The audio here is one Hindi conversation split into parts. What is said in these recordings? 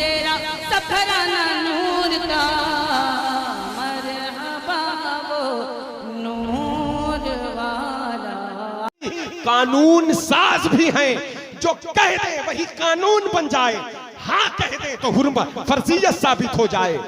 तेरा सफराना नूर का, मरहबा वो नूर वाला। कानून साज भी हैं, जो कह दे वही कानून बन जाए। हाँ कह दे तो हुर्मत फर्जियत साबित हो जाए,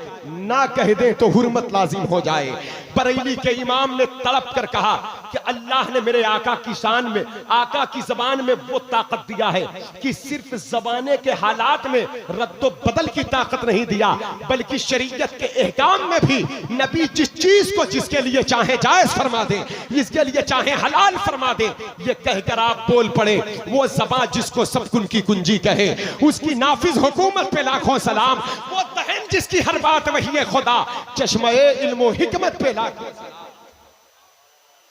ना कह दे तो हुर्मत लाजिम हो जाए। बरेली के इमाम ने तड़प कर कहा कि अल्लाह ने मेरे आका की शान में, आका की जबान में वो ताकत दिया है कि सिर्फ जबाने के हालात में रद्दो बदल की ताकत नहीं दिया, बल्कि शरीयत के एहकाम में भी नबी जिस चीज को जिसके लिए चाहे जायज फरमा दे, जिसके लिए चाहे हलाल फरमा दे। ये कहकर आप बोल पड़े, वो ज़बान जिसको सब कुन की कुंजी कहे, उसकी नाफिज हुकूमत पे लाखों सलाम। वो दहन जिसकी हर बात वही है खुदा, चश्मे इल्म हिकमत पे लाखों सलाम।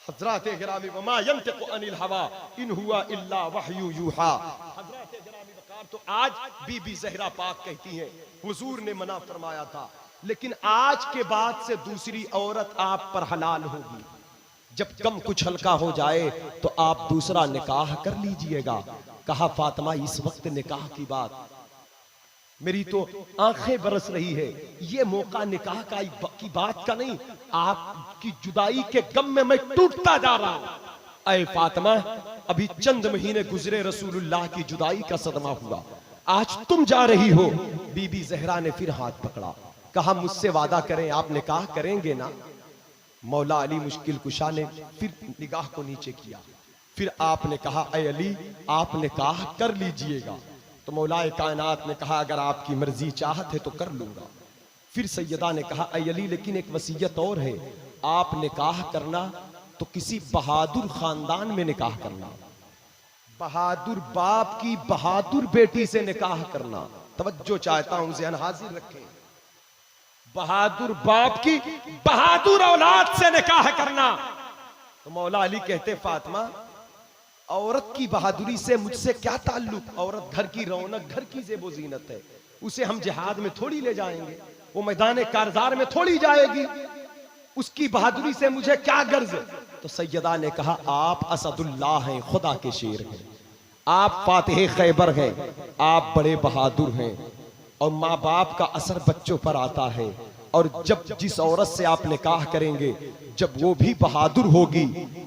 हज़रात गिरामी वमा यंतिकु अनिल हवा इन हुआ इल्ला वहयु यूहा। हज़रात गिरामी वक़ार तो आज बीबी ज़हरा पाक कहती हैं, हुजूर ने मना फरमाया था, लेकिन आज के बाद से दूसरी औरत आप पर हलाल होगी। जब कम कुछ हल्का हो जाए तो आप दूसरा निकाह कर लीजिएगा। कहा फातिमा इस वक्त निकाह की बात, मेरी तो आंखें बरस रही है, ये मौका निकाह की बात का नहीं, आपकी जुदाई के गम में मैं टूटता जा रहा हूं। ऐ फातिमा अभी चंद महीने गुजरे, रसूलुल्लाह की जुदाई का सदमा हुआ, आज तुम जा रही हो। बीबी ज़हरा ने फिर हाथ पकड़ा, कहा मुझसे वादा करें, आप निकाह करेंगे ना। मौला अली मुश्किल कुशा ने फिर निगाह को नीचे किया, फिर आपने कहा ऐ अली आप निकाह कर लीजिएगा। तो मौलाए कायनात ने कहा अगर आपकी मर्जी चाहत है तो कर लूंगा। फिर सैयदा ने कहा ऐ अली लेकिन एक वसीयत और है, आप निकाह करना तो किसी बहादुर खानदान में निकाह करना, बहादुर बाप की बहादुर बेटी से निकाह करना। तवज्जो चाहता हूं, ज़हन हाजिर रखें, बहादुर बाप की बहादुर औलाद से निकाह करना। तो मौला अली कहते फातिमा औरत की बहादुरी से मुझसे क्या ताल्लुक, औरत घर की रौनक, घर की ज़ेबो ज़ीनत है, उसे हम जिहाद में थोड़ी ले जाएंगे, वो मैदान कारज़ार में थोड़ी जाएगी, उसकी बहादुरी से मुझे क्या गर्ज। तो सैयदा ने कहा आप असदुल्लाह हैं, खुदा के शेर हैं, आप फातिह खैबर हैं, आप बड़े बहादुर हैं, और माँ बाप का असर बच्चों पर आता है, और जब जिस औरत से आप निकाह करेंगे जब वो भी बहादुर होगी,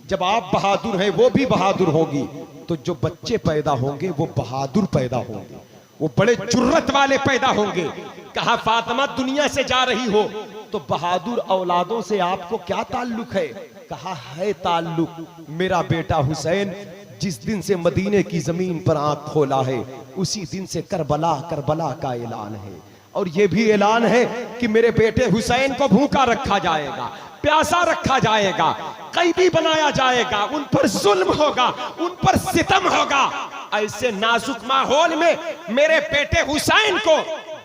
जब आप बहादुर हैं वो भी बहादुर होगी, तो जो बच्चे पैदा होंगे वो बहादुर पैदा होंगे, वो बड़े जुर्रत वाले पैदा होंगे। कहा फातिमा दुनिया से जा रही हो तो बहादुर औलादों से आपको क्या ताल्लुक है। कहा है ताल्लुक, मेरा बेटा हुसैन जिस दिन से मदीने की जमीन पर आंख खोला है उसी दिन से करबला करबला का ऐलान है, और यह भी ऐलान है कि मेरे बेटे हुसैन को भूखा रखा जाएगा, प्यासा रखा जाएगा, कैदी बनाया जाएगा, उन पर जुल्म होगा, उन पर सितम होगा। ऐसे नाजुक माहौल में मेरे बेटे हुसैन को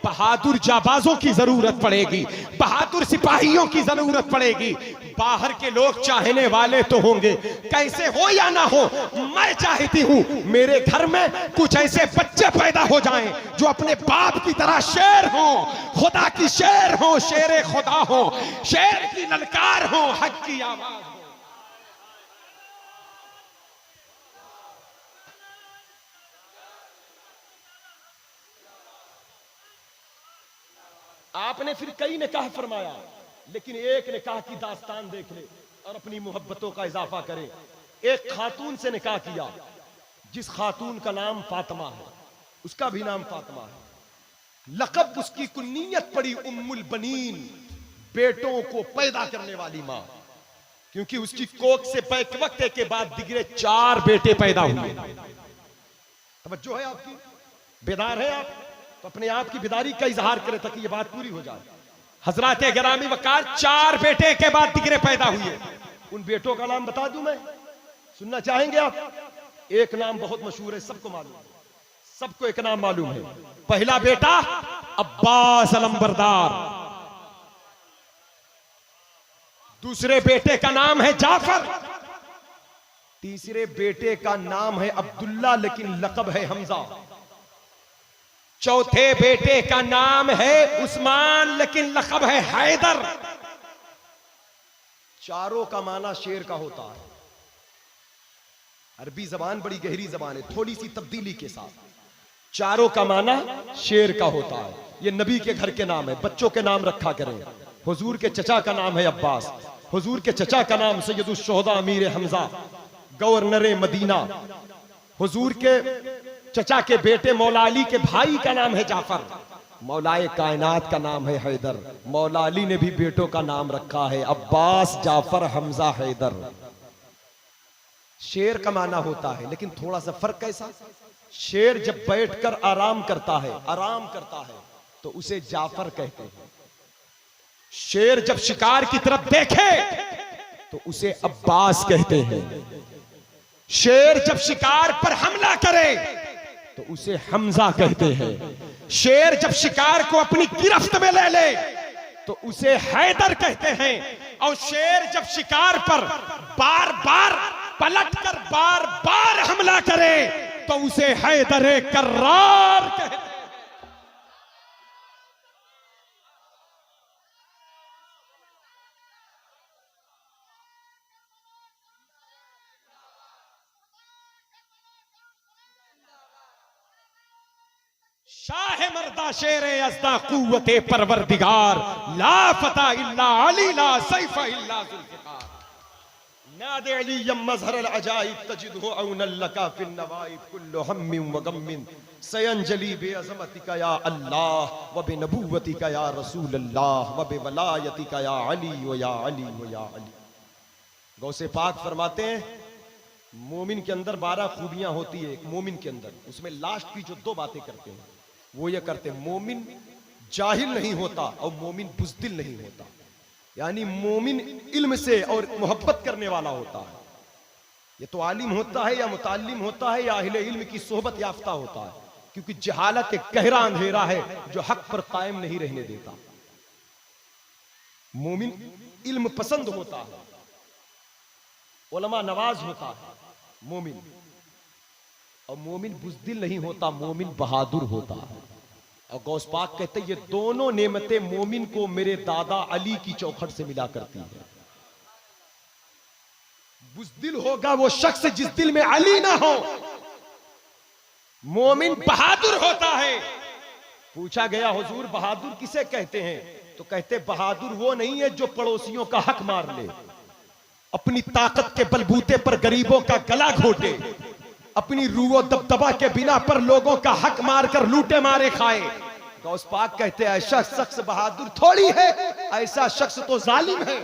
बहादुर जाबाजों की जरूरत पड़ेगी, बहादुर सिपाहियों की जरूरत पड़ेगी। बाहर के लोग चाहने वाले तो होंगे, कैसे हो या ना हो, मैं चाहती हूं मेरे घर में कुछ ऐसे बच्चे पैदा हो जाएं जो अपने बाप की तरह शेर हो, खुदा की शेर हो, शेर खुदा हो, शेर की ललकार हो, हक की आवाज हो। आपने फिर कई निकाह फरमाया, लेकिन एक निकाह की दास्तान देख ले और अपनी मोहब्बतों का इजाफा करे। एक खातून से निकाह किया जिस खातून का नाम फातिमा है, उसका भी नाम फातिमा है, लक़ब उसकी कुन्नियत पड़ी उम्मुल बनीन, बेटों को पैदा करने वाली मां, क्योंकि उसकी कोख से बैक वक्त के बाद दिगरे 4 बेटे पैदा हुए। तवज्जो है आपकी, बेदार है आप तो अपने आप की बेदारी का इजहार करें ताकि ये बात पूरी हो जाए। हजरत गिरामी वक़ार 4 बेटे के बाद दिगरे पैदा हुए। उन बेटों का नाम बता दूं मैं, सुनना चाहेंगे आप? एक नाम बहुत मशहूर है, सबको मालूम है, सबको एक नाम मालूम है। पहला बेटा अब्बास अलंबरदार, दूसरे बेटे का नाम है जाफर, तीसरे बेटे का नाम है अब्दुल्ला लेकिन लक़ब है हमजा, चौथे बेटे का नाम है उस्मान लेकिन लक़ब है हैदर। चारों का माना शेर का होता है। अरबी जबान बड़ी गहरी जबान है, थोड़ी सी तब्दीली के साथ। चारों का माना शेर का होता है। ये नबी के घर के नाम है, बच्चों के नाम रखा करें। हुजूर के चचा का नाम है अब्बास, हुजूर के चचा का नाम सैयदुश शुहदा अमीर हमजा गवर्नर मदीना, हुजूर के चचा के बेटे मौला अली के भाई का नाम है जाफर, मौलाए कायनात का नाम है हैदर। मौला अली ने भी बेटों का नाम रखा है अब्बास, जाफर, हमजा, हैदर। शेर का माना होता है, लेकिन थोड़ा सा फर्क कैसा? शेर जब बैठकर आराम करता है तो उसे जाफर कहते हैं। शेर जब शिकार की तरफ देखे तो उसे अब्बास कहते हैं। शेर जब शिकार पर हमला करे तो उसे हमजा कहते हैं। शेर जब शिकार को अपनी गिरफ्त में ले ले तो उसे हैदर कहते हैं। और शेर जब शिकार पर बार बार पलटकर बार बार हमला करे तो उसे हैदर कर्रार कहते हैं। शाह मर्दा शेर यज़्दा कुव्वते परवरदिगार, ला फता इल्ला अली ला सैफ इल्ला ज़ुल्फ़िकार। नादे अलीयम मज़हर अल अजाइब तजिदहु औनल लका फिन नवाइब, कुल्लु हम्मिन व गम्मिन सयंजली बिअज़मतिका या अल्लाह व बिनबुव्वतिका या रसूल अल्लाह व बिवलायतिका या अली व या अली व या अली। गौसे पाक फरमाते हैं मोमिन के अंदर 12 खूबियां होती है। एक मोमिन के अंदर, उसमें लास्ट की जो 2 बातें करते हैं वो ये करते हैं, मोमिन जाहिल नहीं होता और मोमिन बुज़दिल नहीं होता। यानी मोमिन इल्म से और मोहब्बत करने वाला होता है। ये तो आलिम होता है या मुताल्लिम होता है या अहले इल्म की सोहबत याफ्ता होता है, क्योंकि जहालत एक गहरा अंधेरा है जो हक पर कायम नहीं रहने देता। मोमिन इल्म पसंद होता है, उलमा नवाज होता है मोमिन, और मोमिन बुज़दिल नहीं होता, मोमिन बहादुर होता है। और गौस पाक कहते ये दोनों नेमतें मोमिन को मेरे दादा अली की चौखट से मिला करती है। बुज़दिल होगा वो शख्स जिस दिल में अली ना हो। मोमिन बहादुर होता है। पूछा गया हुजूर बहादुर किसे कहते हैं? तो कहते बहादुर वो नहीं है जो पड़ोसियों का हक मार ले, अपनी ताकत के बलबूते पर गरीबों का गला घोटे, अपनी रूओ दबदबा के बिना पर लोगों का हक मारकर लूटे मारे खाए। गौस पाक कहते हैं ऐसा शख्स बहादुर थोड़ी है, ऐसा शख्स तो जालिम है।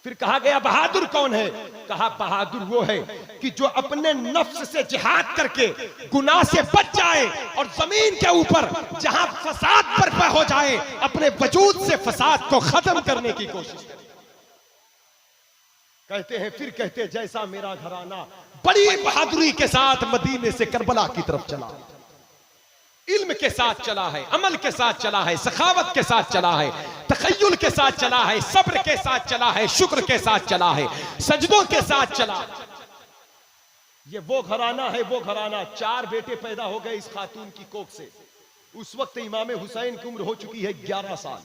फिर कहा गया बहादुर कौन है? कहा बहादुर वो है कि जो अपने नफ्स से जिहाद करके गुनाह से बच जाए और जमीन के ऊपर जहां फसाद बर्पा हो जाए अपने वजूद से फसाद को खत्म करने की कोशिश करे। कहते हैं फिर कहते जैसा मेरा घराना बड़ी बहादुरी के साथ मदीने से करबला की तरफ चला, इल्म के साथ चला है, अमल के साथ चला है, सखावत के साथ चला है, तखय्युल के साथ चला है, सब्र के साथ चला है, शुक्र के साथ चला है, सजदों के साथ चला। ये वो घराना है, वो घराना। 4 बेटे पैदा हो गए इस खातून की कोख से। उस वक्त इमाम हुसैन की उम्र हो चुकी है 11 साल,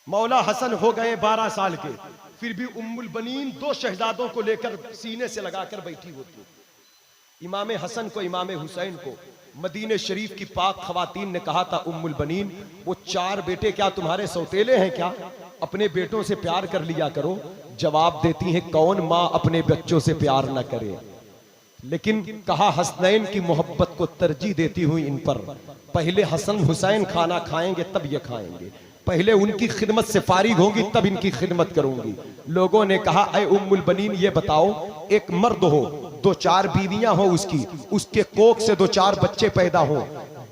मौला हसन हो गए 12 साल के। फिर भी उम्मुल बनीन 2 शहजादों को लेकर सीने से लगाकर बैठी होती। इमाम हसन को, इमाम हुसैन को मदीने शरीफ की पाक खवातीन ने कहा था उम्मुल बनीन वो 4 बेटे क्या तुम्हारे सौतेले हैं क्या? अपने बेटों से प्यार कर लिया करो। जवाब देती हैं कौन माँ अपने बच्चों से प्यार न करे। लेकिन कहा हसनैन की मोहब्बत को तरजीह देती हुई इन पर, पहले हसन हुसैन खाना खाएंगे तब ये खाएंगे, पहले उनकी खिदमत से फारिग होंगी तब इनकी खिदमत करूंगी। लोगों ने कहा ऐ उम्मुल बनीन ये बताओ, एक मर्द हो, 2-4 बीवियां हो उसकी, उसके कोख से 2-4 बच्चे पैदा हो,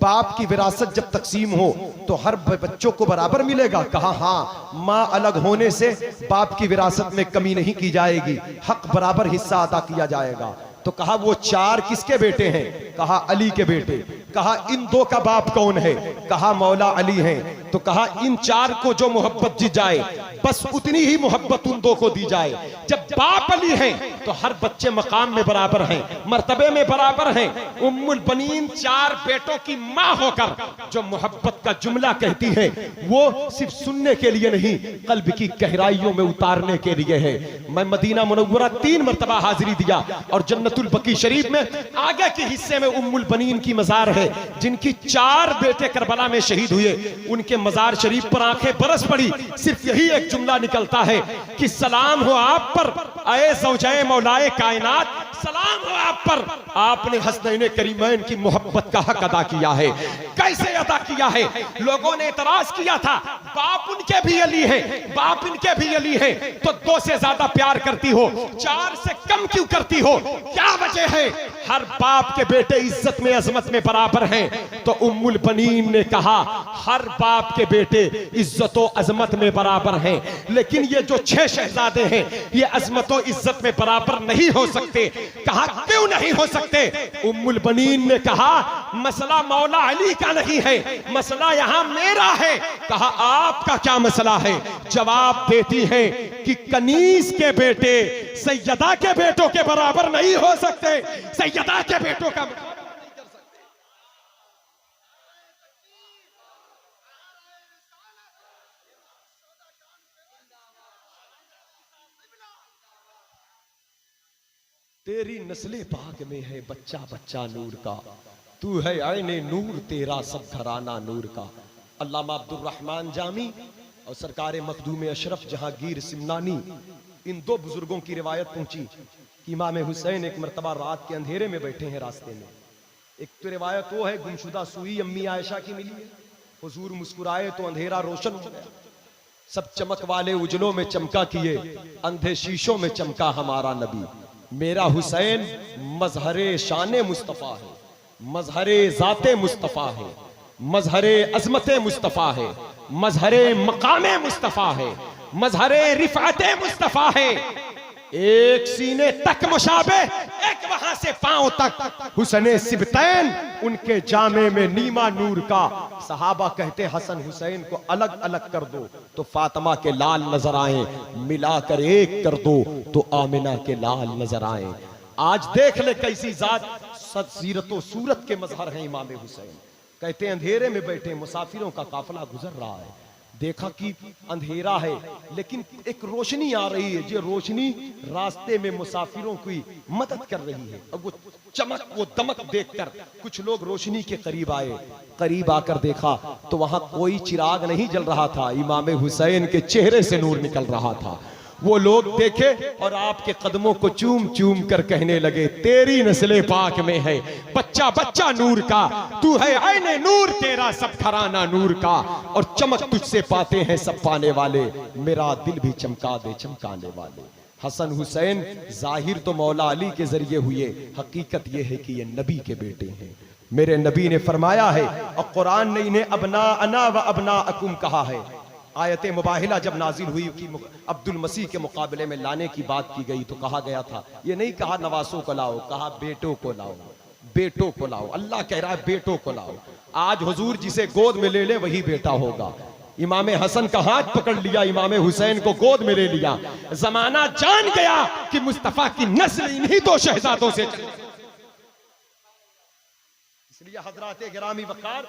बाप की विरासत जब तकसीम हो तो हर बच्चों को बराबर मिलेगा? कहा हाँ, माँ अलग होने से बाप की विरासत में कमी नहीं की जाएगी, हक बराबर हिस्सा अदा किया जाएगा। तो कहा वो 4 किसके बेटे हैं? कहा अली के बेटे। कहा इन 2 का बाप कौन है? कहा मौला अली है। तो कहा इन 4 को जो मोहब्बत जी जाए, बस उतनी ही मोहब्बत उन दो को दी जाए। जब बाप अली हैं तो हर बच्चे मकाम में बराबर हैं, मर्तबे में बराबर हैं। उम्मुल बनीन 4 बेटों की माँ होकर जो मोहब्बत का जुमला कहती है वो सिर्फ सुनने के लिए नहीं, कल्ब की गहराइयों में उतारने के लिए है। मैं मदीना मुनव्वरा 3 मरतबा हाजिरी दिया और जन्नतुल बकी शरीफ में आगे के हिस्से में उम्मुल बनीन की मजार है, जिनकी 4 बेटे करबला में शहीद हुए। उनके मजार शरीफ पर आंखें बरस पड़ी, सिर्फ यही एक जुमला निकलता है कि सलाम हो आप पर आए ज़ौजाए मौलाए कायनात, सलाम हो आप पर, आपने हसनैन करीमैन की मोहब्बत का हक अदा किया है। कैसे अदा किया है? लोगों ने एतराज किया था, बाप उनके भी अली है, बाप इनके भी अली है, तो 2 से ज्यादा प्यार करती हो, 4 से कम क्यों करती हो? क्या वजह है? हर बाप के बेटे इज्जत में अजमत में बराबर हैं। तो उम्मुल बनीन ने कहा हर बाप के बेटे इज्जत व अजमत में बराबर हैं, लेकिन ये जो 6 शहजादे हैं ये अजमत व इज्जत में बराबर नहीं हो सकते। कहा क्यों नहीं हो सकते? उम्मुल बनीन ने कहा मसला मौला अली का नहीं है, मसला यहां मेरा है। कहा आपका क्या मसला है? जवाब देती है कि कनीज के बेटे सैयदा के बेटों के बराबर नहीं हो सकते, सैयदा के बेटों का तेरी नस्ले पाक में है बच्चा बच्चा नूर का, तू है आईने नूर तेरा सब घराना नूर का। अल्लामा अब्दुल रहमान जामी और सरकार मखदूम अशरफ जहांगीर सिमनानी, इन 2 बुजुर्गों की रिवायत पहुंची कि इमाम हुसैन एक मरतबा रात के अंधेरे में बैठे हैं रास्ते में। एक तो रिवायत वो है गुमशुदा सुई अम्मी आयशा की मिली है, हुजूर मुस्कुराए तो अंधेरा रोशन हो गया, सब चमक वाले उजलों में चमका किए, अंधे शीशों में चमका हमारा नबी। मेरा हुसैन मजहरे शाने मुस्तफ़ा है, मजहरे ज़ाते मुस्तफ़ा है, मजहरे अज़मते मुस्तफ़ा है, मजहरे मकामे मुस्तफ़ा है, मजहरे रिफ़ाते मुस्तफ़ा है। एक सीने तक मुशाबे, एक वहां से पांव तक हुसने सिबतैन, उनके जामे में नीमा नूर का। सहाबा कहते हसन हुसैन को अलग अलग कर दो तो फातिमा के लाल नजर आए, मिलाकर एक कर दो तो आमिना के लाल नजर आए। आज देख ले कैसी जात, सीरतो सूरत के मजहर हैं इमाम हुसैन। कहते अंधेरे में बैठे मुसाफिरों का काफिला गुजर रहा है, देखा कि अंधेरा है लेकिन एक रोशनी आ रही है, जो रोशनी रास्ते में मुसाफिरों की मदद कर रही है। अब वो चमक वो दमक देखकर कुछ लोग रोशनी के करीब आए, करीब आकर देखा तो वहां कोई चिराग नहीं जल रहा था, इमाम हुसैन के चेहरे से नूर निकल रहा था। वो लोग देखे और आपके कदमों को चूम चूम कर कहने लगे तेरी नस्ले पाक में है बच्चा बच्चा नूर का, तू है आईने नूर तेरा सब घराना नूर का, और चमक तुझसे पाते हैं सब पाने वाले, मेरा दिल भी चमका दे चमकाने वाले। हसन हुसैन जाहिर तो मौला अली के जरिए हुए, हकीकत यह है कि ये नबी के बेटे हैं। मेरे नबी ने फरमाया है और कुरान ने इन्हें अबना अना व अबना अकुम कहा है। आयत मुबाहिला जब नाजिल हुई कि अब्दुल मसीह के मुकाबले में लाने की बात की गई तो कहा गया था, ये नहीं कहा नवासों को लाओ, कहा बेटों को लाओ, बेटों को लाओ। अल्लाह कह रहा है बेटों को लाओ। आज हुजूर जिसे गोद में ले ले वही बेटा होगा। इमाम हसन का हाथ पकड़ लिया, इमाम हुसैन को गोद में ले लिया। जमाना जान गया कि मुस्तफा की नस्ल इन्हीं 2 शहजादों से चली। इसलिए हजरात गिरामी वकार,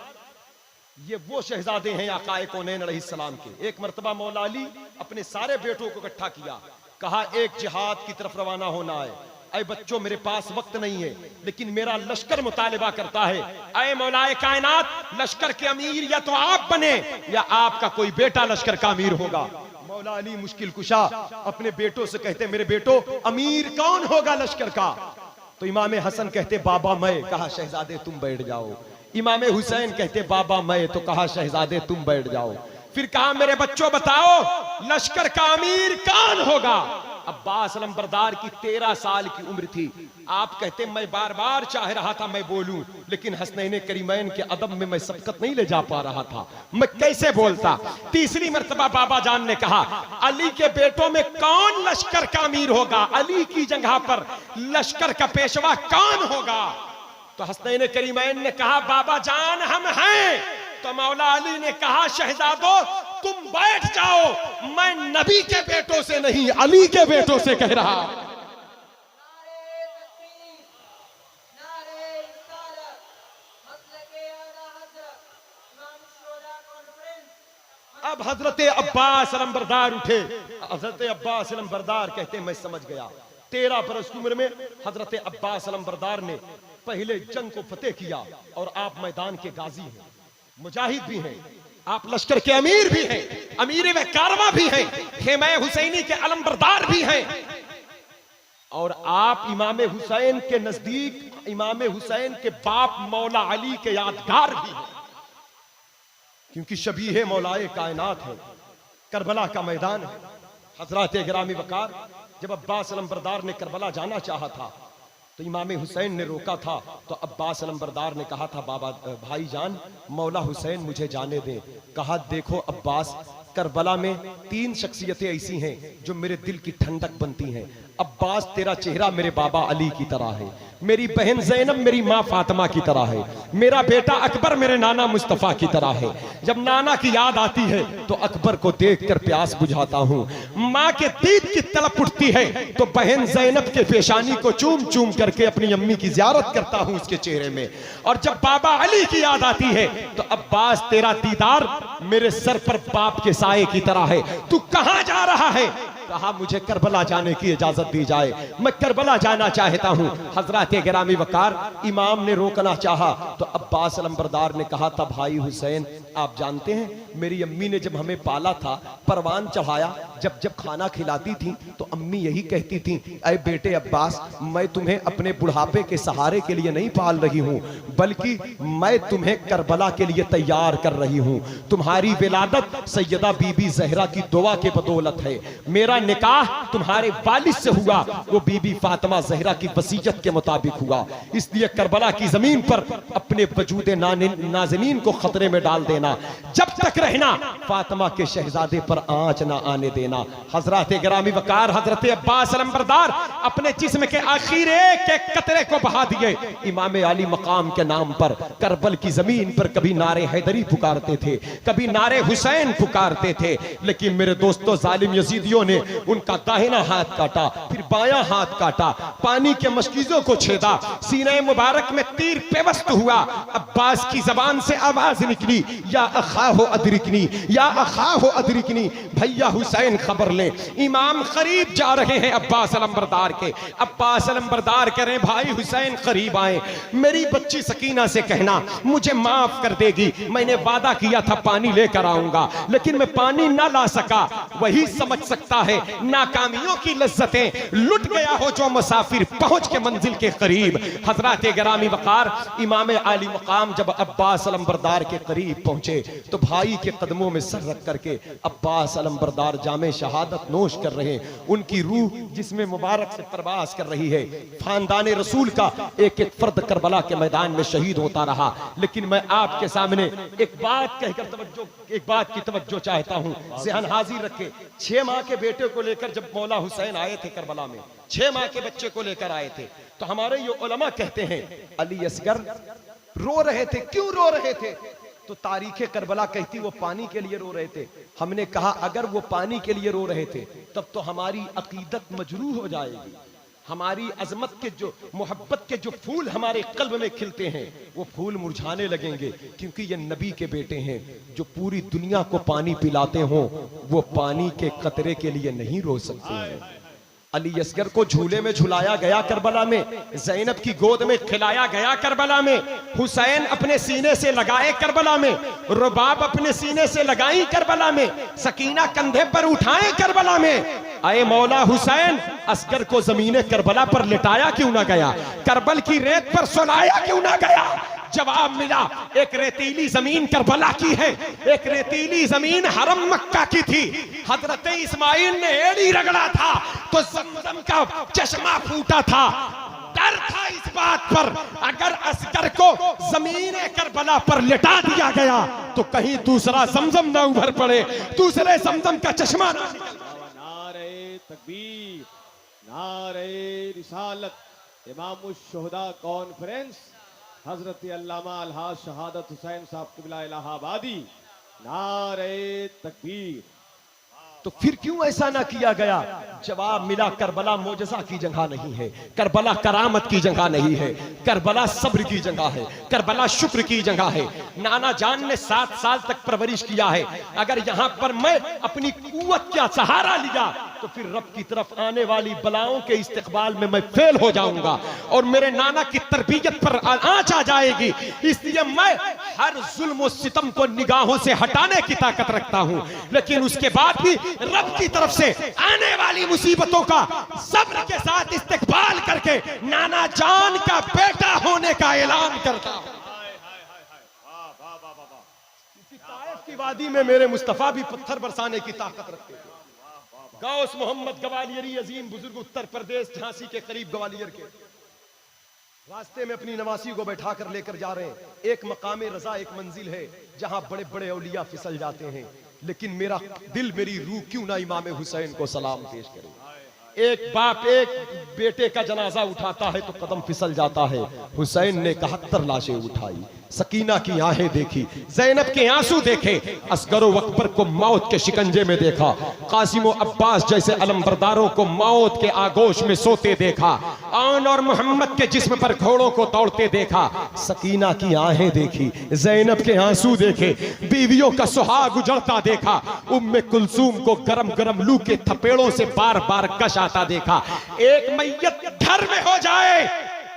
ये वो शहजादे हैं आकाए कौनैन अलैहिस्सलाम के। एक मर्तबा मौला अली अपने सारे बेटों को इकट्ठा किया, कहा एक जिहाद की तरफ रवाना होना है। ऐ बच्चों मेरे पास वक्त नहीं है लेकिन मेरा लश्कर मुतालिबा करता है, ऐ मौलाए कायनात लश्कर के अमीर या तो आप बने या आपका कोई बेटा लश्कर का अमीर होगा। मौला अली मुश्किल कुशा अपने बेटों से कहते मेरे बेटो अमीर कौन होगा लश्कर का? तो इमाम हसन कहते बाबा मैं। कहा शहजादे तुम बैठ जाओ। इमाम हुसैन कहते बाबा मैं। तो कहा शहजादे तुम बैठ जाओ। फिर कहा मेरे बच्चों बताओ लश्कर का अमीर कौन होगा? अब्बास नंबरदार की 13 साल की उम्र थी। आप कहते मैं बार बार चाह रहा था मैं बोलूं लेकिन हसनैन करीमैन के अदब में मैं सबकत नहीं ले जा पा रहा था, मैं कैसे बोलता। तीसरी मर्तबा बाबा जान ने कहा अली के बेटों में कौन लश्कर का अमीर होगा? अली की जगह पर लश्कर का पेशवा कौन होगा? तो हसनैन करीमैन ने कहा बाबा जान हम हैं। तो मौला अली ने कहा शहजादो तुम बैठ जाओ, मैं नबी के बेटों से नहीं अली के बेटों से कह रहा। अब हजरत अब्बास अलंबरदार उठे। हजरत अब्बास अलंबरदार कहते मैं समझ गया। 13 बरस की उम्र में हजरत अब्बास अलंबरदार ने पहले जंग को फतेह किया और आप मैदान के गाजी हैं, मुजाहिद भी हैं, आप लश्कर के अमीर भी हैं, अमीर व कारवा भी हैं, खेमे हुसैनी के अलंबरदार भी हैं, और आप इमाम हुसैन के नजदीक इमाम हुसैन के बाप मौला अली के यादगार भी हैं, क्योंकि शबीह मौलाए कायनात है, करबला का मैदान है। हजरत गिरामी वकार, जब अब्बास अलंबरदार ने करबला जाना चाहा था तो इमाम हुसैन ने रोका था, तो अब्बास अलंबरदार ने कहा था बाबा भाईजान मौला हुसैन मुझे जाने दें। कहा देखो अब्बास, करबला में 3 शख्सियतें ऐसी हैं जो मेरे दिल की ठंडक बनती हैं। अब्बास तेरा चेहरा मेरे बाबा अली की तरह है, मेरी बहन ज़ैनब मेरी माँ फातिमा की तरह है, मेरा बेटा अकबर मेरे नाना मुस्तफ़ा की तरह है। जब नाना की याद आती है तो अकबर को देखकर प्यास बुझाता हूँ, माँ के दीद की तड़प उठती है तो बहन ज़ैनब के पेशानी को चूम चूम करके अपनी अम्मी की ज़ियारत करता हूँ उसके चेहरे में। और जब बाबा अली की याद आती है तो अब्बास तेरा दीदार मेरे सर पर बाप के साए की तरह है। तू कहाँ जा रहा है? कहा मुझे करबला जाने की इजाजत दी जाए, मैं करबला जाना चाहता हूं। हजरत गिरामी वकार, इमाम ने रोकना चाहा तो अब्बास अलंबरदार ने कहा था भाई हुसैन आप जानते हैं मेरी अम्मी ने जब हमें पाला था परवान चढ़ाया, जब जब खाना खिलाती थी तो अम्मी यही कहती थी अरे बेटे अब्बास मैं तुम्हें अपने बुढ़ापे के सहारे के लिए नहीं पाल रही हूं, बल्कि मैं तुम्हें करबला के लिए तैयार कर रही हूं। तुम्हारी विलादत सैयदा बीबी जहरा की दुआ के बदौलत है, मेरा निकाह तुम्हारे वालिद से हुआ, वो बीबी फातिमा जहरा की वसीयत के मुताबिक हुआ, इसलिए करबला की जमीन पर अपने वजूद नाज़नीन को खतरे में डाल देना, जब तक रहना फातिमा के शहजादे पर आंच ना आने देना। हजरत गिरामी वकार, हजरत अब्बास अलंबरदार अपने जिस्म के आखिर एक एक कतरे को बहा दिए इमाम अली मकाम के नाम पर। करबल की जमीन पर कभी नारे हैदरी पुकारते थे, कभी नारे हुसैन पुकारते थे, लेकिन मेरे दोस्तों जालिम यजीदियों ने उनका दाहिना हाथ काटा, फिर बायां हाथ काटा, पानी के मशकीजों को छेदा, सीने मुबारक में तीर पेवस्त हुआ। अब्बास की जबान से आवाज निकली या अखाहो अदरिकनी, या अखाहो अदरिकनी, भैया हुसैन खबर ले, इमाम करीब जा रहे हैं अब्बास अलंबरदार के। अब्बास अलंबरदार कह रहे हैं भाई हुसैन करीब आए, मेरी बच्ची सकीना से कहना मुझे माफ कर देगी, मैंने वादा किया था पानी लेकर आऊंगा लेकिन मैं पानी ना ला सका, वही समझ सकता है नाकामियों की लज्जतें, लुट गया हो जो मुसाफिर पहुंच के मंजिल के करीब। हजरत गिरामी वकार, इमाम आली मकाम जब अब्बास अलंबरदार के करीब पहुंचे तो भाई के कदमों में सर रख करके अब्बास अलंबरदार जामे शहादत नोश कर रहे हैं, उनकी रूह जिसमें मुबारक से प्रवास कर रही है। खानदान रसूल का एक एक फर्द करबला के मैदान में शहीद होता रहा, लेकिन मैं आपके सामने एक बात कहकर एक बात की तवज्जो चाहता हूं, ज़हन हाजिर रखे। 6 माह के बेटे को लेकर जब मौला हुसैन आए थे करबला में, 6 माह के बच्चे को लेकर आए थे, तो हमारे ये उलमा कहते हैं अली असगर रो रहे थे। क्यों रो रहे थे? तो तारीख करबला कहती वो पानी के लिए रो रहे थे। हमने कहा अगर वो पानी के लिए रो रहे थे तब तो हमारी अकीदत मजरूह हो जाएगी, हमारी अजमत के जो मोहब्बत के जो फूल हमारे कल्ब में खिलते हैं वो फूल मुरझाने लगेंगे, क्योंकि ये नबी के बेटे हैं। जो पूरी दुनिया को पानी पिलाते हों वो पानी के कतरे के लिए नहीं रो सकते हैं। अली असगर को झूले में झुलाया गया करबला में, ज़ैनब की गोद में खिलाया गया करबला में, हुसैन अपने सीने से लगाए करबला में, रुबाब अपने सीने से लगाई करबला में, सकीना कंधे पर उठाए करबला में। अये मौला हुसैन, असगर को जमीने करबला पर लिटाया क्यों ना गया? करबल की रेत पर सुलाया क्यों ना गया? जवाब मिला एक रेतीली जमीन करबला की है, एक रेतीली जमीन हरम मक्का की थी। हजरत इस्माइल ने एड़ी रगड़ा था तो जमजम का चश्मा फूटा था। डर था इस बात पर अगर असगर को जमीन करबला पर लिटा दिया गया तो कहीं दूसरा जमजम ना उभर पड़े, दूसरे जमजम का चश्मा ना। नारे तकबीर, नारे रिसालत, इमाम शुहदा कॉन्फ्रेंस हजरत अल्लामा अलहाज शहादत हुसैन साहब क़िबला इलाहाबादी नारे तकबीर। तो फिर क्यों ऐसा ना किया गया? जवाब मिला, करबला मोजज़ा की जगह नहीं है, करबला करामत की जगह नहीं है, करबला सब्र की जगह है, करबला शुक्र की जगह है। नाना जान ने 7 साल तक परवरिश किया है। अगर यहाँ पर मैं अपनी कुव्वत का सहारा लिया तो फिर रब की तरफ आने वाली बलाओं के इस्तिकबाल में मैं फेल हो जाऊंगा और मेरे नाना की तरबियत पर आंच आ जाएगी। इसलिए मैं हर जुल्म और सितम को निगाहों से हटाने की ताकत रखता हूं, लेकिन उसके बाद भी रब की तरफ से आने वाली मुसीबतों का सब्र के साथ इस्तिकबाल करके नाना जान का बेटा होने का ऐलान करता हूं। ताइफ की वादी में मेरे मुस्तफा भी पत्थर बरसाने की ताकत रखते थे। गौस मोहम्मद ग्वालियरी अजीम बुजुर्ग उत्तर प्रदेश झांसी के करीब ग्वालियर के रास्ते में अपनी नवासी को बैठा कर लेकर जा रहे हैं। एक मकामे रजा एक मंजिल है जहां बड़े बड़े औलिया फिसल जाते हैं, लेकिन मेरा दिल मेरी रूह क्यों ना इमाम हुसैन को सलाम पेश करे। एक बाप एक बेटे का जनाजा उठाता है तो कदम फिसल जाता है। हुसैन ने 71 लाशें उठाई, सकीना की आहें देखी, ज़ैनब के आंसू देखे, असगरो अकबर को मौत के शिकंजे में देखा, कासिम और अब्बास जैसे अलमबरदारों को मौत के आगोश में सोते देखा, आन और मोहम्मद के जिस्म पर घोड़ों को दौड़ते देखा। सकीना की आहें देखी, ज़ैनब के आंसू देखे, बीवियों का सुहाग उजड़ता देखा, उम्मे कुलसूम को गरम गरम लू के थपेड़ों से बार बार कश आता देखा। एक मैयत घर में हो जाए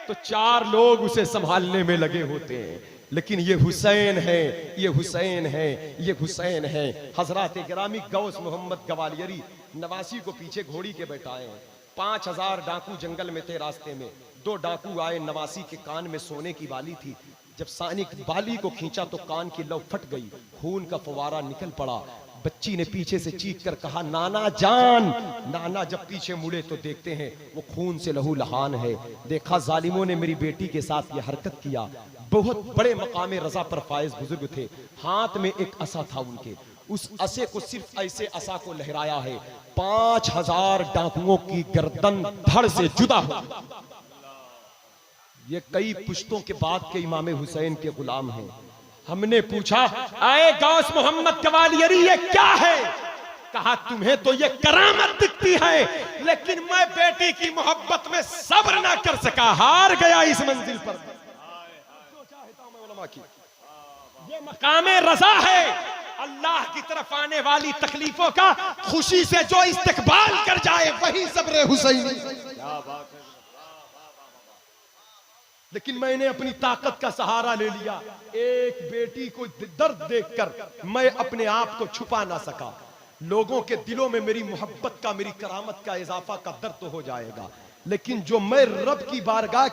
तो 4 लोग उसे संभालने में लगे होते हैं, लेकिन ये हुसैन है, ये हुसैन है, ये हुसैन है। हजरत गिरामी गौस मोहम्मद ग्वालियरी नवासी को पीछे घोड़ी के बैठाए हैं। 5000 डाकू जंगल में थे। रास्ते में 2 डाकू आए, नवासी के कान में सोने की बाली थी। जब सानी बाली को खींचा तो कान की लौ फट गई, खून का फवारा निकल पड़ा। बच्ची ने पीछे से चीख कर कहा, नाना जान। नाना जब पीछे मुड़े तो देखते हैं वो खून से लहू लहान है। देखा जालिमों ने मेरी बेटी के साथ ये हरकत किया। बहुत बड़े मकामे रजा पर फायज बुजुर्ग थे, हाथ में एक असा था उनके, उस असे को सिर्फ ऐसे असा को लहराया है, 5000 डाकुओं की गर्दन धड़ से जुदा हो। ये कई पुश्तों के बाद के इमाम हुसैन के गुलाम हैं। हमने पूछा, आए गौस मोहम्मद ग्वालियरी ये क्या है? कहा, तुम्हें तो ये करामत दिखती है, लेकिन मैं बेटी की मोहब्बत में सब्र ना कर सका, हार गया इस मंजिल पर। ये मकामे रजा है, अल्लाह की तरफ आने वाली तकलीफों का खुशी से जो इस्तिकबाल कर जाए वही सब्र हुसैन। लेकिन मैंने अपनी ताकत का सहारा ले लिया। एक बेटी को दर्द देखकर मैं अपने आप को छुपा ना सका। लोगों के दिलों में मेरी मोहब्बत का, मेरी करामत का इजाफा का दर्द तो हो जाएगा, लेकिन जो मैं रब की बारगाह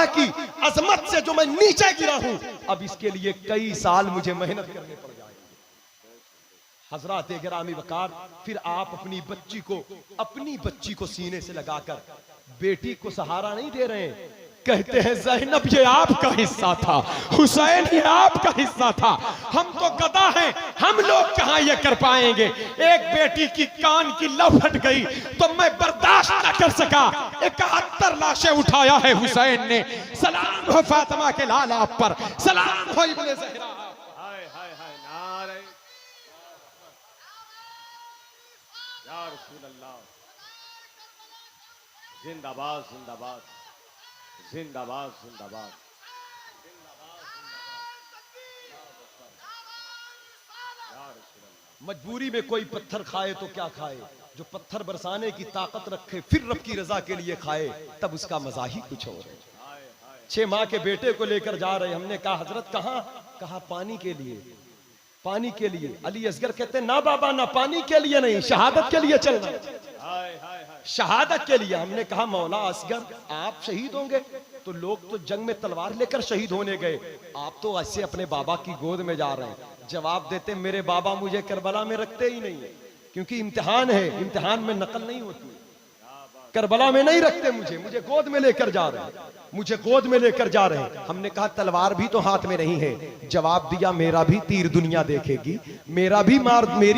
की अजमत से जो मैं नीचे गिरा हूं, अब इसके लिए कई साल मुझे मेहनत करने पड़ जाएगी। हजरत गिरामी वकार, फिर आप अपनी बच्ची को सीने से लगाकर बेटी को सहारा नहीं दे रहे हैं। कहते हैं, ज़ैनब ये आपका हिस्सा था, हुसैन ये आपका हिस्सा था, हम तो गदा हैं, हम लोग कहां ये कर पाएंगे। एक बेटी की कान की लौ फट गई तो मैं बर्दाश्त न कर सका। 71 लाशें उठाया है हुसैन ने। सलाम हो फातिमा के लाला पर, सलाम हो इब्ने ज़हरा। हाय हाय हाय, नारे या रसूल अल्लाह, जिंदाबाद जिंदाबाद जिंदाबाद जिंदाबाद। मजबूरी में कोई पत्थर खाए तो क्या खाए, जो पत्थर बरसाने की ताकत रखे फिर रब की रजा के लिए खाए, तब उसका मजा ही कुछ और है। 6 माह के बेटे को लेकर जा रहे, हमने कहा, हजरत कहाँ? कहा, पानी के लिए, पानी के लिए। अली असगर कहते हैं, ना बाबा, ना पानी के लिए नहीं, शहादत के लिए चलना, शहादत के लिए। हमने कहा, मौला असगर आप शहीद होंगे? तो लोग तो जंग में तलवार लेकर शहीद होने गए, आप तो ऐसे अपने बाबा की गोद में जा रहे हैं। जवाब देते, मेरे बाबा मुझे करबला में रखते ही नहीं है, क्योंकि इम्तिहान है, इम्तिहान में नकल नहीं होती। करबला में नहीं रखते मुझे गोद में लेकर जा रहे हैं, मुझे गोद में लेकर जा रहे हैं। हमने कहा, तलवार भी तो हाथ में नहीं है। जवाब दिया, मेरा भी तीर दुनिया देखेगी, मेरी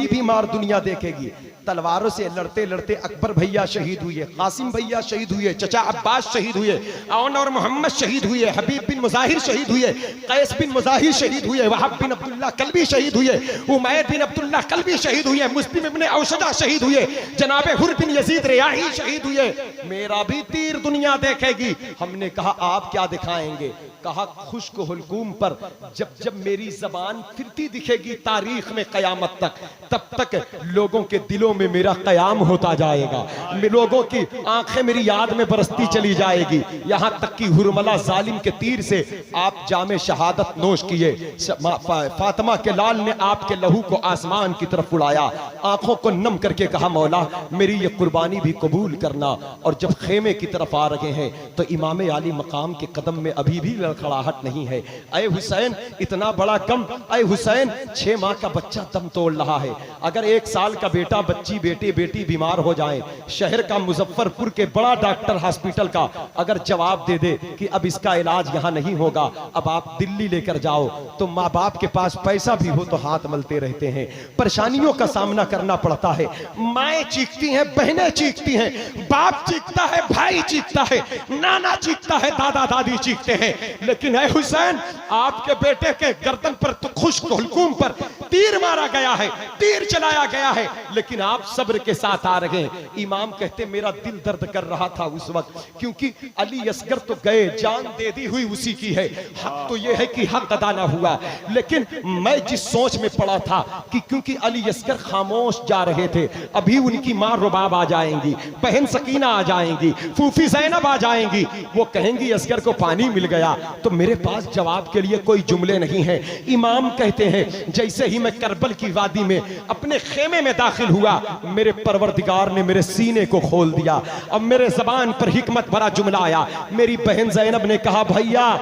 भी मार दुनिया देखेगी। तलवारों से लड़ते लड़ते अकबर भैया शहीद हुए, कासिम भैया शहीद हुए, चचा अब्बास शहीद हुए, औन और मोहम्मद शहीद हुए, हबीब बिन मुजाहिर शहीद हुए, कैस बिन मुजाहिर शहीद हुए, वहाब बिन अब्दुल्ला कल्बी शहीद हुए, उमैर बिन अब्दुल्ला कल्बी शहीद हुए, मुस्लिम इब्ने औशजा शहीद हुए, जनाबे हुर बिन यजीद रियाही शहीद हुए। मेरा भी तीर दुनिया देखेगी। हमने कहा आप क्या दिखाएंगे? कहा खुश्क हुलकूम पर जब जब मेरी जबान फिरती दिखेगी तारीख में कयामत तक, तब तक लोगों के दिलों में मेरा कयाम होता जाएगा, लोगों की आंखें मेरी याद में बरसती चली जाएगी। यहां तक कि हुरमला जालिम के तीर से आप जामे शहादत नोश किए, फातिमा के लाल ने आपके लहू को आसमान की तरफ उड़ाया, आंखों को नम करके कहा मौला मेरी ये कुर्बानी भी कबूल करना। और जब खेमे की तरफ आ रहे हैं तो इमाम आली मकाम के कदम में अभी भी लड़खड़ाहट नहीं है। अय हुसैन इतना बड़ा गम, अय हुसैन 6 माह का बच्चा दम तोड़ रहा है, अगर 1 साल का बेटा बच्ची बेटे बेटी बीमार हो जाए, शहर का मुजफ्फरपुर के बड़ा डॉक्टर हॉस्पिटल का अगर जवाब दे दे कि अब इसका इलाज यहाँ नहीं होगा, अब आप दिल्ली लेकर जाओ, तो माँ बाप के पास पैसा भी हो तो हाथ मलते रहते हैं, परेशानियों का सामना करना पड़ता है। माएं चीखती हैं, बहनें चीखती हैं, बाप चीखता है, भाई चीखता है, नाना चीखता है, दादा दादी चीखते हैं। लेकिन ऐ हुसैन आपके बेटे के गर्दन पर तो खुश्क हुलकूम पर तीर मारा गया है, तीर चलाया गया है, लेकिन आप सब्र के साथ आ रहे हैं। इमाम कहते मेरा दिल दर्द कर रहा था उस वक्त, क्योंकि अली असगर तो गए, जान दे दी हुई उसी की है, हक तो यह है कि हक अदा ना हुआ। लेकिन मैं जिस सोच में पड़ा था कि क्योंकि अली असगर खामोश जा रहे थे, अभी उनकी माँ रुबाब आ जाएंगी, बहन सकीना आ जाएंगी, फूफी ज़ैनब आ जाएंगी, वो कहेंगी असगर को पानी मिल गया, तो मेरे पास जवाब के लिए कोई जुमले नहीं है। इमाम कहते हैं जैसे ही मैं करबल की वादी में अपने खेमे में दाखिल हुआ, मेरे परवरदिगार ने मेरे सीने को खोल दिया। अब मेरे जबान पर हिकमत भरा जुमला आया। मेरी बहन ज़ैनब ने कहा भैया,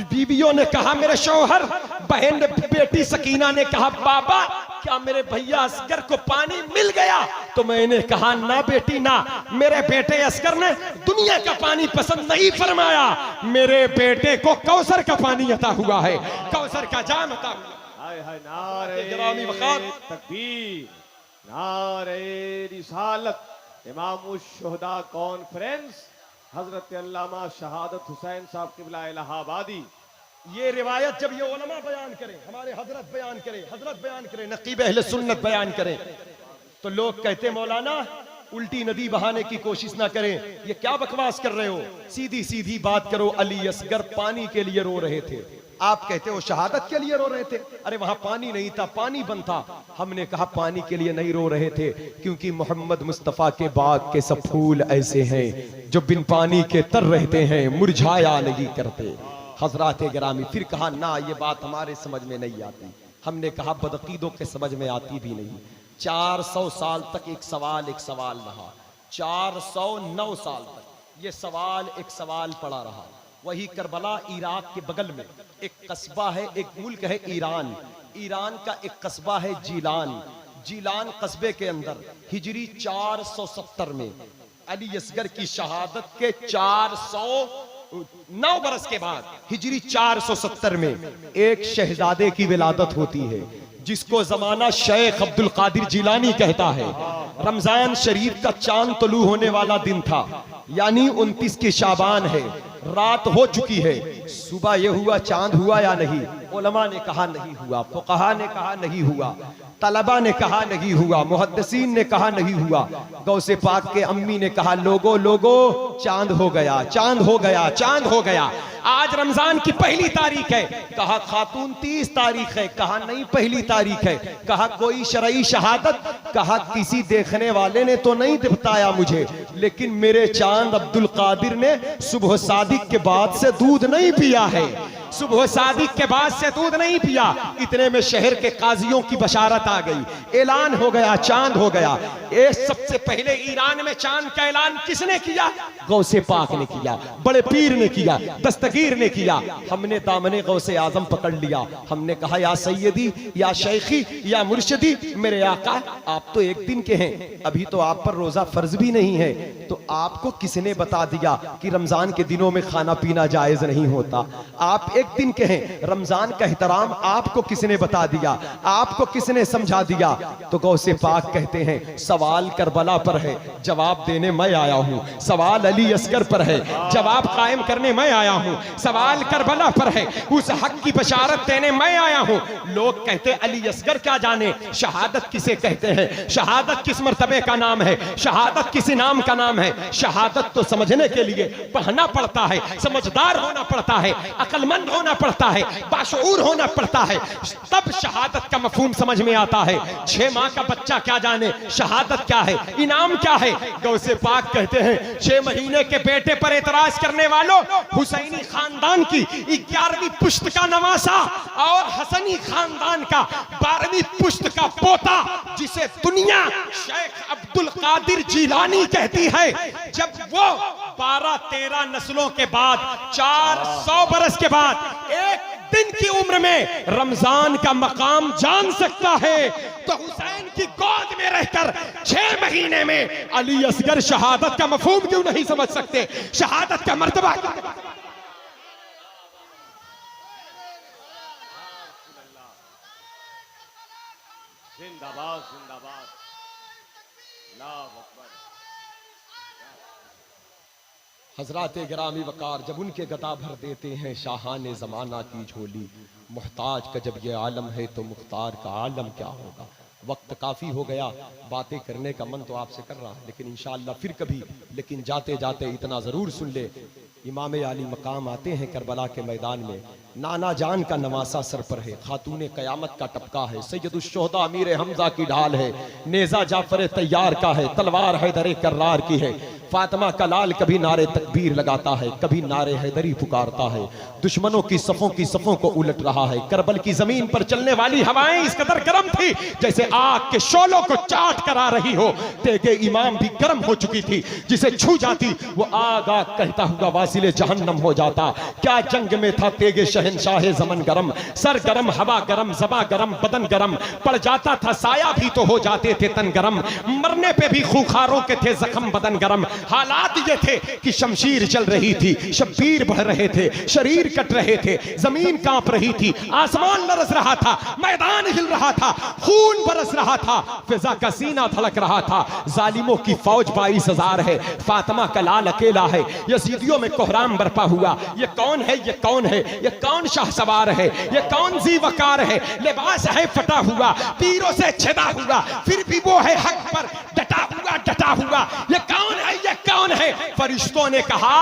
बीवियों ने कहा मेरे शौहर, बहन ने बेटी सकीना ने कहा बाबा क्या मेरे भैया असगर को पानी मिल गया? तो मैंने कहा ना बेटी ना, मेरे बेटे असगर ने दुनिया का पानी पसंद नहीं फरमाया, मेरे बेटे को कौसर का पानी अता हुआ है, कौसर का जाम अता हुआ। हाय हाय नारे तकबीर, नारे रिसालत, इमाम शुहदा कॉन्फ्रेंस हजरत अल्लामा शहादत हुसैन साहब किबला इलाहाबादी। ये रिवायत जब ये उलमा बयान करें, हमारे हजरत बयान करें, नकीब अहले सुन्नत बयान करें, तो लोग कहते मौलाना उल्टी नदी बहाने की कोशिश ना करें, ये क्या बकवास कर रहे हो, सीधी सीधी बात करो। अली असगर पानी के लिए रो रहे थे, आप कहते हो शहादत के लिए रो रहे थे। अरे वहां पानी नहीं था, पानी बंद था। हमने कहा पानी के लिए नहीं रो रहे थे, क्योंकि मोहम्मद मुस्तफा के बाग के सब फूल ऐसे हैं जो बिन पानी के तर रहते हैं, मुरझाया नहीं करते। हजरात गिरामी फिर कहा ना ये बात हमारे समझ में नहीं आती। हमने कहा बदअकीदों के समझ में आती भी नहीं। 400 साल तक एक सवाल रहा, 409 साल तक ये सवाल एक सवाल पड़ा रहा। वही करबला इराक के बगल में एक कस्बा है, एक मुल्क है ईरान, ईरान का एक कस्बा है जीलान। जीलान कस्बे के अंदर हिजरी 470 में अली असगर की शहादत के 409 बरस के बाद हिजरी 470 में एक शहजादे की विलादत होती है, जिसको जमाना शेख अब्दुल कादिर जिलानी कहता है। रमजान शरीफ का चांद तलू होने वाला दिन था, यानी 29 की शाबान है, रात हो चुकी है। सुबह ये हुआ चांद हुआ या नहीं? उलमा ने कहा नहीं हुआ, फुकहा ने कहा नहीं हुआ, तलबा ने कहा नहीं हुआ, मुहद्दिसीन ने कहा नहीं हुआ, गौसे पाक के अम्मी ने कहा लोगो लोगो चांद हो गया, चांद हो गया, चांद हो गया। आज रमजान की पहली तारीख है, कहा खातून 30 तारीख है, कहा नहीं पहली तारीख है, कहा कोई शरई शहादत, कहा किसी देखने वाले ने तो नहीं बताया मुझे, लेकिन मेरे चांद अब्दुल कादिर ने सुबह सादिक के बाद से दूध नहीं पिया है, सुबह सादिक के बाद से दूध नहीं पिया। इतने में शहर के काजियों की बशारत आ गई, ऐलान हो गया, चांद हो गया। ये सबसे पहले ईरान में चांद का ऐलान किसने किया? गौसे पाक ने किया, बड़े पीर ने किया, दस्तगीर ने किया। हमने दामने गौसे आजम पकड़ लिया, हमने कहा या सैयदी, या शेखी, या मुर्शिदी, मेरे आका आप तो एक दिन के हैं, अभी तो आप पर रोजा फर्ज भी नहीं है, तो आपको किसने बता दिया कि रमजान के दिनों में खाना पीना जायज नहीं होता? आप एक दिन कहें रमजान का एहतराम आपको किसने बता दिया, आपको किसने समझा दिया? तो गौसे पाक कहते हैं सवाल करबला पर है, जवाब देने मैं आया हूं। सवाल अली असगर पर है, जवाब कायम करने मैं आया हूं। सवाल करबला पर है, उस हक की बशारत देने मैं आया हूं। लोग कहते अली असगर क्या जाने शहादत किसे कहते हैं, शहादत किस मर्तबे का नाम है, शहादत किस इनाम का नाम है। शहादत तो समझने के लिए पढ़ना पड़ता है, समझदार होना पड़ता है, अक्लमंद होना पड़ता है, बाशऊर होना पड़ता है, तब शहादत का मफहूम समझ में आता है। 6 माह का बच्चा क्या जाने शहादत क्या है, इनाम क्या है। गौसे पाक कहते हैं 6 महीने के बेटे पर एतराज करने वालों, हुसैनी खानदान की 11वीं पुश्त का नवासा और हसनी खानदान का 12वीं पुश्त का पोता, जिसे दुनिया शेख अब्दुल कादिर जिलानी कहती है, जब वो 12-13 नस्लों के बाद 400 बरस के बाद एक दिन की उम्र में रमजान का मकाम जान सकता है, तो हुसैन की गोद में रहकर 6 महीने में अली असगर शहादत का मफहूम क्यों नहीं समझ सकते, शहादत का मर्तबा क्या है? जिंदाबाद जिंदाबाद, अल्लाहु अकबर। हजरात गिरामी वकार जब उनके गदा भर देते हैं शाहाने ज़माना की झोली, मुहताज का जब ये आलम है तो मुख्तार का आलम क्या होगा। वक्त काफ़ी हो गया, बातें करने का मन तो आपसे कर रहा है, लेकिन इंशाअल्लाह फिर कभी। लेकिन जाते जाते इतना ज़रूर सुन ले, इमाम आली मकाम आते हैं करबला के मैदान में, नाना जान का नवासा सर पर है, खातूने क़यामत का टपका है, सैयदुश्शोहदा अमीर हमजा की ढाल है, नेज़ा जाफर तैयार का है, तलवार हैदर कर्रार की है, फातिमा का लाल कभी नारे तकबीर लगाता है, कभी नारे हैदरी पुकारता है, दुश्मनों की सफ़ों को उलट रहा है। करबल की जमीन पर चलने वाली हवाएं इस कदर गर्म थी जैसे आग के शोलों को चाट कर आ रही हो। तेगे इमाम भी गर्म हो चुकी थी, जिसे छू जाती वो आग आग कहता हुआ वासिले जहन्नम हो जाता। क्या जंग में था तेगे शहनशाह ज़मन गरम, सर गरम, हवा गरम, ज़बा गरम, बदन गरम, पड़ जाता था साया भी तो हो जाते थे तन गरम, मरने पे भी खूंखारों के थे जख्म बदन गरम। हालात ये थे कि शमशीर चल रही थी, शब्बीर बढ़ रहे थे, शरीर कट रहे थे, जमीन कांप रही थी, आसमान लरस रहा था, मैदान हिल रहा था, खून बरस रहा था, फिजा का सीना धड़क रहा था। जालिमों की फौज 22,000 है, फातिमा का लाल अकेला है, यजीदियों में कोहराम बरपा हुआ। ये कौन है, ये कौन है, ये कौन शाह सवार है, ये कौन जी वकार है, लिबास है फटा हुआ, तीरों से छेदा हुआ, फिर भी वो है हक पर डटा हुआ, डटा हुआ। ये कौन है, ये कौन है? फरिश्तों ने कहा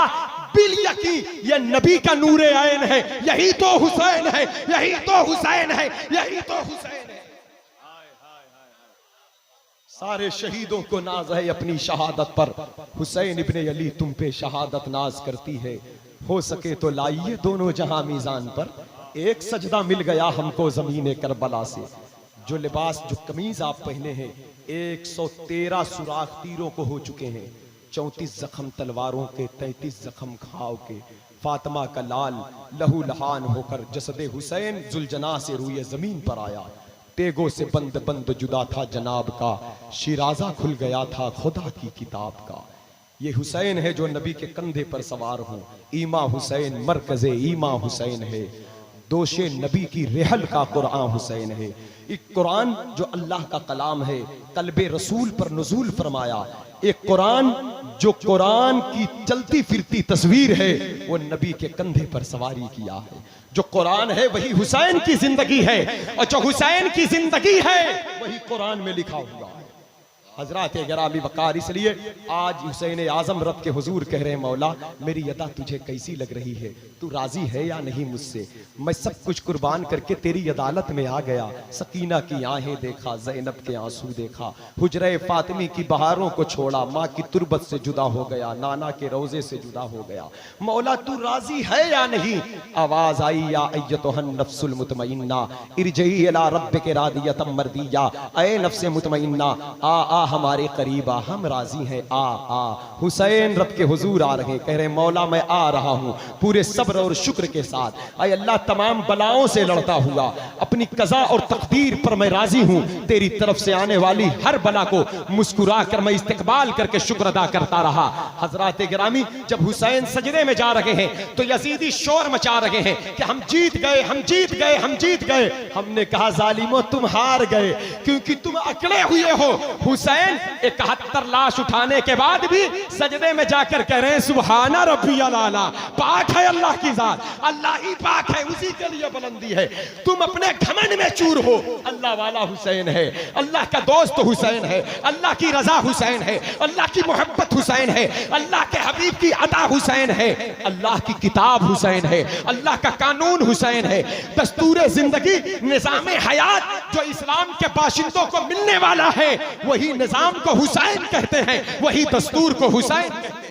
बिल यकी ये नबी का नूरे ऐन है, यही तो हुसैन है, यही तो हुसैन है, यही तो हुसैन है। सारे शहीदों को नाज है अपनी शहादत पर, हुसैन इब्ने अली तुम पे शहादत नाज करती है। हो सके तो लाइए दोनों जहां मीजान पर, एक सजदा मिल गया हमको जमीने करबला से। जो लिबास, जो कमीज आप पहने हैं, 113 सुराख तीरों को हो चुके हैं, 34 जख्म तलवारों के, 33 जख्म घाव के। फातिमा का लाल लहू लहान होकर जसदे हुसैन जुलजना से रूए जमीन पर आया। तेगों से बंद बंद जुदा था जनाब का, शिराजा खुल गया था खुदा की किताब का। ये हुसैन है जो नबी के कंधे पर सवार हो, ईमा हुसैन मरकज़े ईमा हुसैन है, दोशे नबी की रेहल का कुरान हुसैन है। एक कुरान जो अल्लाह का कलाम है, कल्बे रसूल पर नुज़ूल फरमाया। एक कुरान जो कुरान की चलती फिरती तस्वीर है, वो नबी के कंधे पर सवारी किया है। जो कुरान है वही हुसैन की जिंदगी है, और जो हुसैन की जिंदगी है वही कुरान में लिखा हुआ है। हजरात गिरामी वकार, इसलिए आज हुसैन आजम रब के हुजूर कह रहे हैं, मौला मेरी अदा तुझे कैसी लग रही है, तू राजी है या नहीं मुझसे? मैं सब कुछ कुर्बान करके तेरी अदालत में आ गया। सकीना की आहें देखा, ज़ैनब के आंसू देखा, हुजरे फातिमी की बहारों को छोड़ा, माँ की तुरबत से जुदा हो गया, नाना के रोजे से जुदा हो गया। मौला तू राजी है या नहीं? आवाज आई, या अय्यतुहन नफ्सुल मुतमइन्ना इरजई इला रब्बिक रादियतम मर्दिया, ऐ नफ्स मुतमइन्ना आ हमारे करीब आ, हम राजी हैं, आ। हुसैन रब के हुजूर आ रहे, कह रहे मौला मैं आ रहा हूँ पूरे सब्र और शुक्र के साथ। आए अल्लाह तमाम बलाओं से लड़ता हुआ अपनी कज़ा और तकदीर पर मैं राजी हूँ, तेरी तरफ से आने वाली हर बला को मुस्कुरा कर मैं इस्तिकबाल करके शुक्र अदा करता रहा। हजरात गिरामी, जब हुसैन सजदे में जा रहे हैं तो यजीदी शोर मचा रहे हैं कि हम जीत गए, हम जीत गए, हम जीत गए। हमने कहा जालिमो तुम हार गए, क्योंकि तुम अकड़े हुए हो। हुसैन 71 लाश उठाने के बाद भी सजदे में जाकर कह रहे हैं सुभाना रब्बियल आला, पाक है अल्लाह की जात, अल्लाह ही पाक है, उसी के लिए बुलंदी है। तुम अपने घमंड में चूर हो, अल्लाह वाला हुसैन है, अल्लाह का दोस्त हुसैन है, अल्लाह की रजा हुसैन है, अल्लाह की मोहब्बत हुसैन है, अल्लाह के हबीब की अता हुसैन है, अल्लाह की किताब हुसैन है, अल्लाह का कानून हुसैन है। दस्तूर जिंदगी, निजाम हयात जो इस्लाम के बाशिंदों को मिलने वाला है, वही निजाम को हुसैन कहते हैं, वही दस्तूर को हुसैन कहते हैं।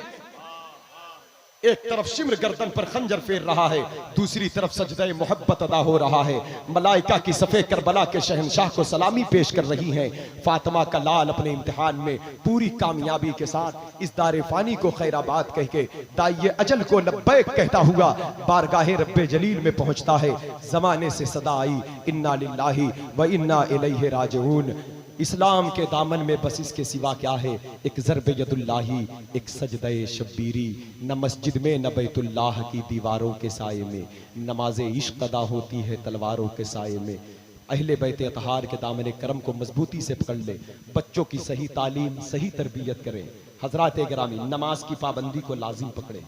एक तरफ शिम्र गर्दन पर खंजर फेर रहा है, दूसरी तरफ सजदे मोहब्बत अदा हो रहा है। मलाइका की सफ़े करबला के शहंशाह को सलामी पेश कर रही हैं। फातिमा का लाल अपने इम्तिहान में पूरी कामयाबी के साथ इस दारे फानी को खैराबाद कह के दाइये अजल को लब्बैक कहता हुआ बारगाहे रब्बे जलील में पहुंचता है। जमाने से सदा आई इन्ना लिल्लाहि व इन्ना इलैहि राजिऊन। इस्लाम के दामन में बस इसके सिवा क्या है? एक ज़र्ब यदुल्लाही, एक सजदे शब्बीरी, न मस्जिद में न बैतुल्लाह की दीवारों के साये में, नमाज इश्क अदा होती है तलवारों के साये में। अहले बैत अतहार के दामन करम को मजबूती से पकड़ ले, बच्चों की सही तालीम सही तरबियत करें। हजरात गिरामी, नमाज की पाबंदी को लाजिम पकड़े,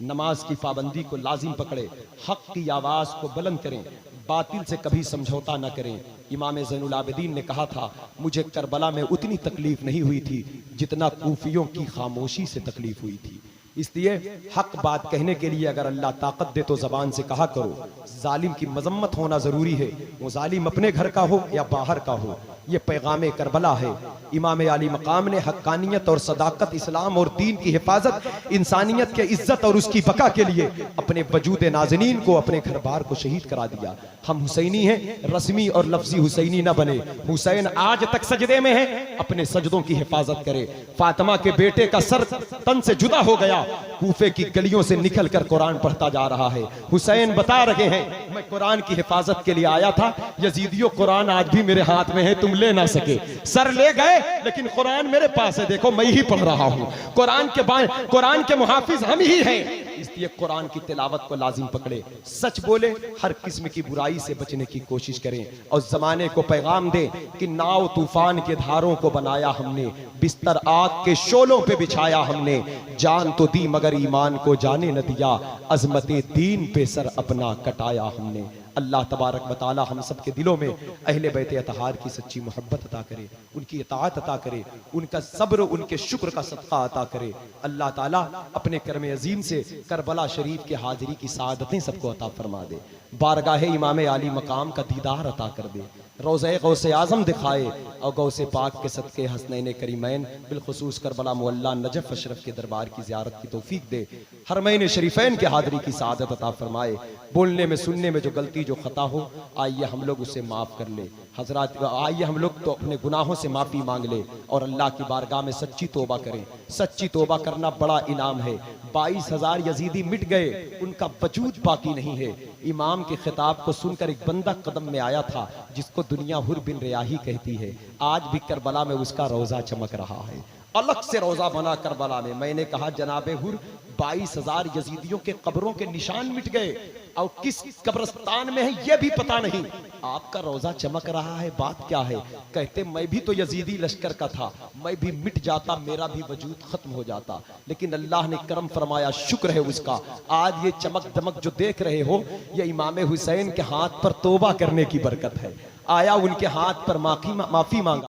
नमाज की पाबंदी को लाजिम पकड़े, हक की आवाज़ को बुलंद करें, बातिल से कभी समझौता न करें। इमाम ज़ैनुल आबिदीन ने कहा था, मुझे करबला में उतनी तकलीफ नहीं हुई थी जितना कूफियों की खामोशी से तकलीफ हुई थी। इसलिए हक बात कहने के लिए अगर अल्लाह ताकत दे तो जबान से कहा करो। जालिम की मजम्मत होना जरूरी है, वो जालिम अपने घर का हो या बाहर का हो। ये पैगाम करबला है। इमाम आली मकाम ने हक्कानियत और सदाकत, इस्लाम और दीन की हिफाजत, इंसानियत के इज्जत और उसकी बका के लिए अपने वजूद नाज़नीन को, अपने घर बार को शहीद करा दिया। हम हुसैनी हैं, रस्मी और लफ्जी हुसैनी न बने। हुसैन आज तक सजदे में है, अपने सजदों की हिफाजत करे। फातिमा के बेटे का सर तन से जुदा हो गया, कूफे की गलियों से निकल कर कुरान पढ़ता जा रहा है। हुसैन बता रहे हैं, मैं कुरान की हिफाजत के लिए आया था, यजीदियों कुरान आज भी मेरे हाथ में है, तुम ले ना सके। सर ले गए लेकिन कुरान मेरे पास है, देखो मैं ही पढ़ रहा हूँ। कुरान के मुहाफिज हम ही हैं। इसलिए कुरान की तिलावत को लाजिम पकड़े, सच बोले, हर किस्म की बुराई से बचने की कोशिश करें और जमाने को पैगाम दें कि नाव तूफान के धारों को बनाया हमने, बिस्तर आग के शोलों पे बिछाया हमने, जान तो दी मगर ईमान को जाने न दिया, अजमते दीन पे सर अपना कटाया हमने। अल्लाह तबारक व तआला हम सब के दिलों में अहले बैत अतहार की सच्ची मोहब्बत अता करे, उनकी इताअत अता करे, उनका सब्र, उनके शुक्र का सदका अता करे। अल्लाह ताला अपने करम अजीम से करबला शरीफ के हाजिरी की सादतें सबको अता फरमा दे, बारगाहे इमाम आली मकाम का दीदार अता कर दे, रोज़े गौसे आज़म दिखाए और गौसे पाक के सदके हसनैन करीमैन बिलखुसूस करबला मुअल्ला नजफ अशरफ के दरबार की ज़ियारत की तौफीक दे, हरमैन शरीफैन के हाज़िरी की सादत अता फरमाए। बोलने में सुनने में जो गलती जो खता हो, आइए हम लोग उसे माफ़ कर ले। हजरात, आइए हम लोग तो अपने गुनाहों से माफ़ी मांग ले और अल्लाह की बारगाह में सच्ची तौबा करें। सच्ची तौबा करना बड़ा इनाम है। 22,000 यजीदी मिट गए, उनका वजूद बाकी नहीं है। इमाम के खिताब को सुनकर एक बंदा कदम में आया था जिसको दुनिया हुर बिन रियाही कहती है, आज भी करबला में उसका रोजा चमक रहा है। अलग से रोजा बना करबला में। मैंने कहा जनाबे हुर, 22,000 यजीदियों के कब्रों के निशान मिट गए और किस कब्रिस्तान में है ये भी पता नहीं, आपका रोजा चमक रहा है, बात क्या है? कहते मैं भी तो यजीदी लश्कर का था, मैं भी मिट जाता, मेरा भी वजूद खत्म हो जाता, लेकिन अल्लाह ने करम फरमाया, शुक्र है उसका। आज ये चमक दमक जो देख रहे हो, ये इमाम हुसैन के हाथ पर तौबा करने की बरकत है। आया उनके हाथ पर माफी मांगा।